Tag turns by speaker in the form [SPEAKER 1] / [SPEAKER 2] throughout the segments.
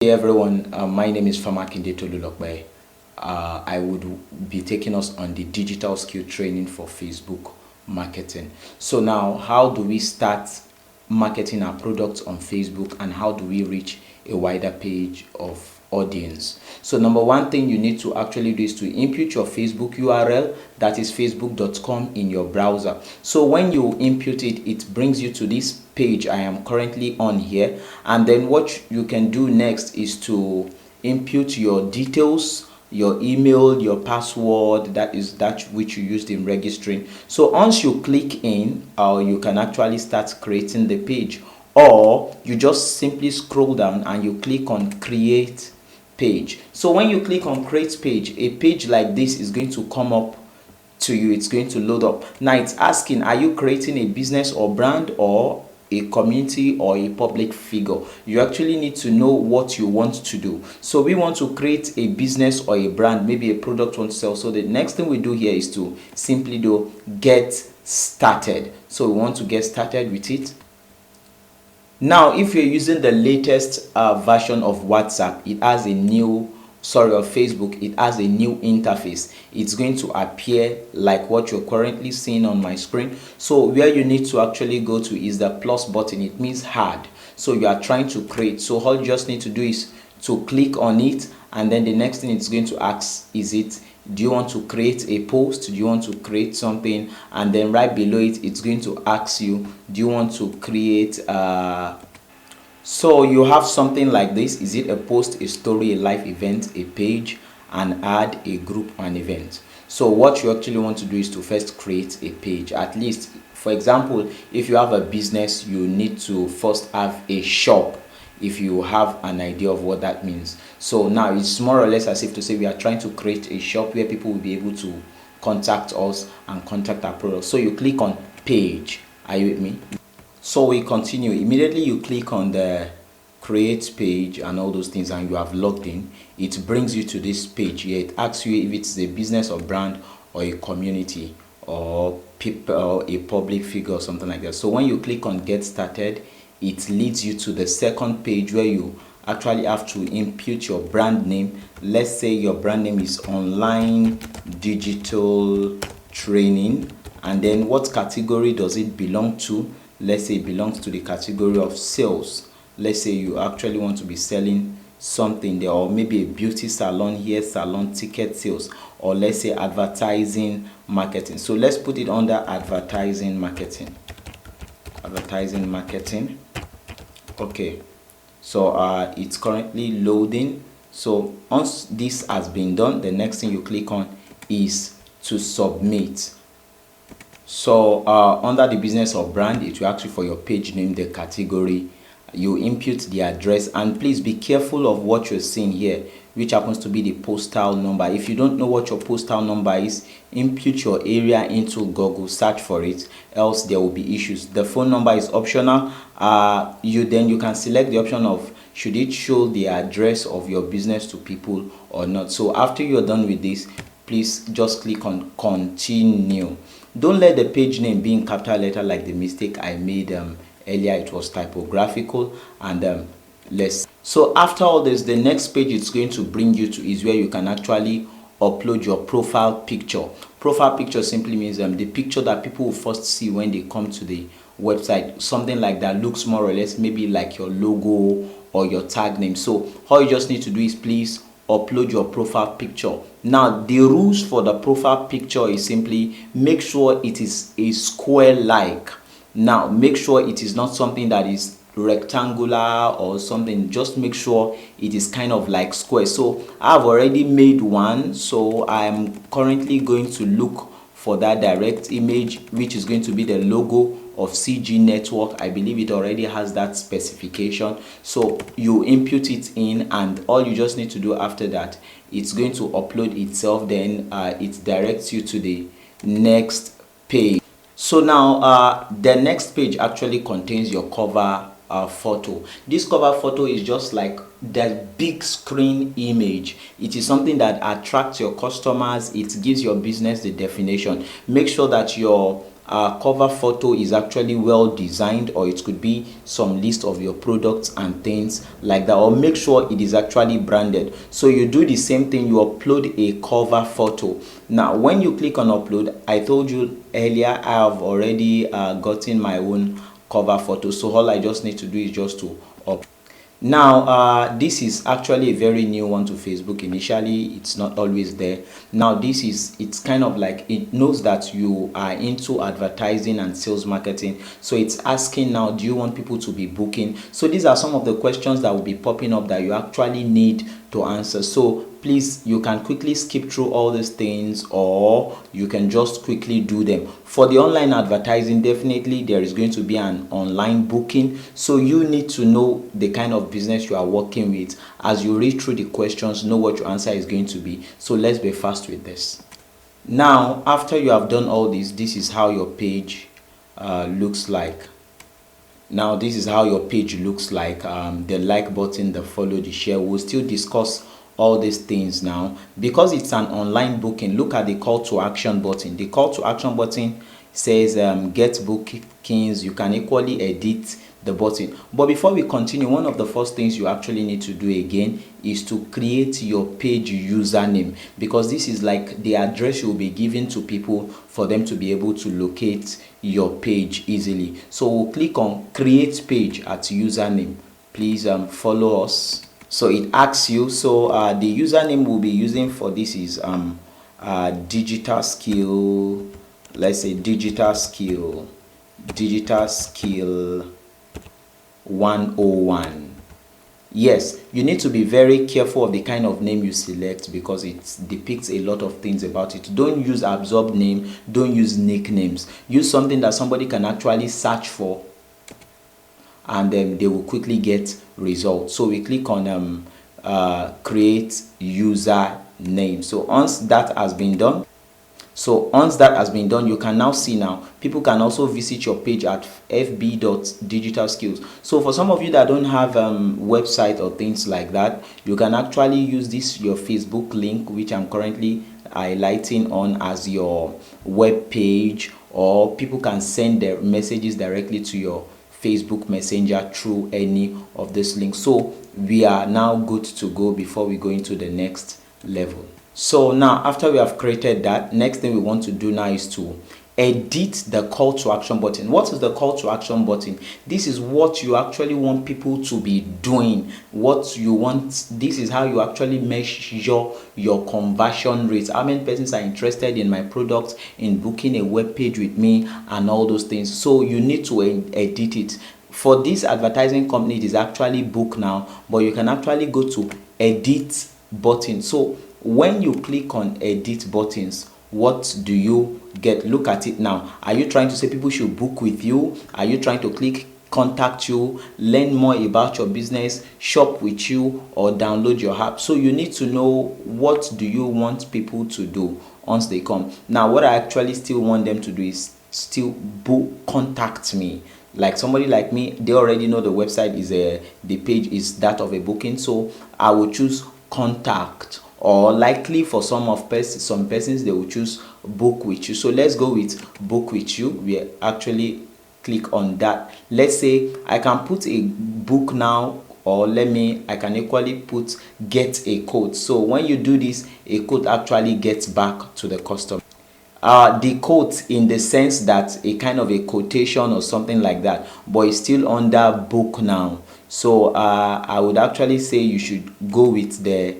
[SPEAKER 1] Hey everyone, my name is Famakinde Tolulokbe. I would be taking us on the digital skill training for Facebook marketing. So now, how do we start marketing our products on Facebook, and how do we reach a wider page of audience? So number one thing you need to actually do is to input your Facebook URL, that is facebook.com, in your browser. So when you input it, it brings you to this page I am currently on here, and then what you can do next is to input your details, your email, your password, that is that which you used in registering. So once you click in, you can actually start creating the page, or you just simply scroll down and you click on create page. So when you click on create page, a page like this is going to come up to you. It's going to load up. Now it's asking, are you creating a business or brand, or a community, or a public figure? You actually need to know what you want to do. So we want to create a business or a brand, maybe a product we want to sell. So the next thing we do here is to simply do get started. So we want to get started with it. Now if you're using the latest version of WhatsApp, it has a new of Facebook, it has a new interface. It's going to appear like what you're currently seeing on my screen. So where you need to actually go to is the plus button. It means hard. So you are trying to create. So all you just need to do is to click on it, and then the next thing it's going to ask is do you want to create a post? Do you want to create something? And then right below it, it's going to ask you, do you want to create so you have something like this. Is it a post, a story, a live event, a page, an ad, a group, an event? So what you actually want to do is to first create a page. At least, for example, if you have a business, you need to first have a shop, if you have an idea of what that means. So now it's more or less as if to say we are trying to create a shop where people will be able to contact us and contact our products. So you click on page. Are you with me? So we continue. Immediately you click on the create page and all those things, and you have logged in. It brings you to this page here. It asks you if it's a business or brand, or a community, or people, or a public figure, or something like that. So when you click on get started, it leads you to the second page where you actually have to input your brand name. Let's say your brand name is online digital training, and then what category does it belong to? Let's say it belongs to the category of sales. Let's say you actually want to be selling something there, or maybe a beauty salon, hair salon, ticket sales, or let's say advertising marketing. So let's put it under advertising marketing. Advertising marketing. Okay, so it's currently loading. So once this has been done, the next thing you click on is to submit. So under the business or brand, it will ask you for your page name, the category. You input the address, and please be careful of what you're seeing here, which happens to be the postal number. If you don't know what your postal number is, input your area into Google, search for it, else there will be issues. The phone number is optional. You can select the option of should it show the address of your business to people or not. So after you're done with this, please just click on continue. Don't let the page name be in capital letter like the mistake I made earlier. It was typographical, and so after all this, the next page it's going to bring you to is where you can actually upload your profile picture. Profile picture simply means the picture that people will first see when they come to the website. Something like that looks more or less maybe like your logo or your tag name. So all you just need to do is please upload your profile picture. Now the rules for the profile picture is simply make sure it is a square like. Now make sure it is not something that is rectangular or something. Just make sure it is kind of like square. So I've already made one, so I'm currently going to look for that direct image, which is going to be the logo of CG Network. I believe it already has that specification. So you input it in, and all you just need to do after that, it's going to upload itself. Then it directs you to the next page. So now the next page actually contains your cover photo. This cover photo is just like the big screen image. It is something that attracts your customers. It gives your business the definition. Make sure that your cover photo is actually well designed, or it could be some list of your products and things like that, or make sure it is actually branded. So you do the same thing, you upload a cover photo. Now when you click on upload, I told you earlier I have already gotten my own cover photo, so all I just need to do is just to upload. Now this is actually a very new one to Facebook. Initially it's not always there. Now this is, it's kind of like, it knows that you are into advertising and sales marketing, so it's asking now, do you want people to be booking? So these are some of the questions that will be popping up that you actually need to answer. So please, you can quickly skip through all these things, or you can just quickly do them. For the online advertising, definitely there is going to be an online booking, so you need to know the kind of business you are working with. As you read through the questions, know what your answer is going to be. So let's be fast with this. Now after you have done all this, this is how your page looks like. Now this is how your page looks like. The like button, the follow, the share. We'll still discuss all these things now because it's an online booking. Look at the call to action button. The call to action button says get bookings. You can equally edit the button. But before we continue, one of the first things you actually need to do again is to create your page username, because this is like the address you'll be giving to people for them to be able to locate your page easily. So we'll click on create page at username. Please follow us. So it asks you, so the username we'll be using for this is digital skill, let's say digital skill 101. Yes, you need to be very careful of the kind of name you select because it depicts a lot of things about it. Don't use absorbed name, don't use nicknames. Use something that somebody can actually search for, and then they will quickly get results. So we click on create user name. So once that has been done, you can now see, now people can also visit your page at fb.digitalskills. So for some of you that don't have website or things like that, you can actually use this, your Facebook link, which I'm currently highlighting on, as your web page, or people can send their messages directly to your Facebook Messenger through any of these links. So we are now good to go before we go into the next level. So now after we have created that, next thing we want to do now is to edit the call to action button. What is the call to action button? This is what you actually want people to be doing, what you want. This is how you actually measure your conversion rate. How many persons are interested in my product, in booking a web page with me, and all those things. So you need to edit it. For this advertising company, it is actually book now, but you can actually go to edit button. So when you click on edit buttons, what do you get? Look at it now. Are you trying to say people should book with you? Are you trying to click contact you, learn more about your business, shop with you, or download your app? So you need to know, what do you want people to do once they come. Now what I actually still want them to do is still contact me. Like somebody like me, they already know the website is the page is that of a booking, so I will choose contact. Or likely for some persons they will choose book with you. So let's go with book with you. We actually click on that. Let's say I can put a book now, or I can equally put get a code. So when you do this, a code actually gets back to the customer. The code in the sense that a kind of a quotation or something like that, but it's still under book now. So I would actually say you should go with the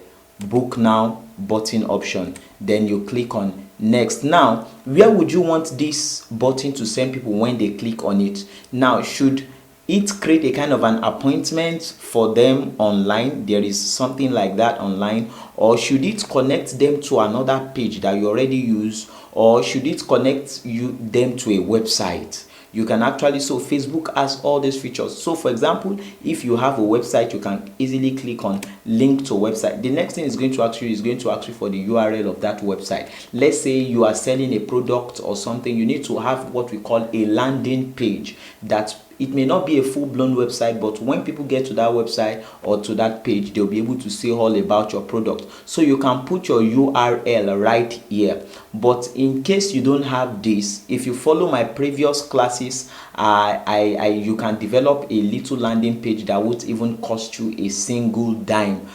[SPEAKER 1] book now button option. Then you click on next. Now where would you want this button to send people when they click on it? Now should it create a kind of an appointment for them online? There is something like that online, or should it connect them to another page that you already use, or should it connect them to a website? You can actually, so Facebook has all these features. So for example, if you have a website, you can easily click on link to website. The next thing is going to ask you for the URL of that website. Let's say you are selling a product or something, you need to have what we call a landing page that It may not be a full-blown website, but when people get to that website or to that page, they'll be able to see all about your product. So you can put your URL right here. But in case you don't have this, if you follow my previous classes, you can develop a little landing page that won't even cost you a single dime.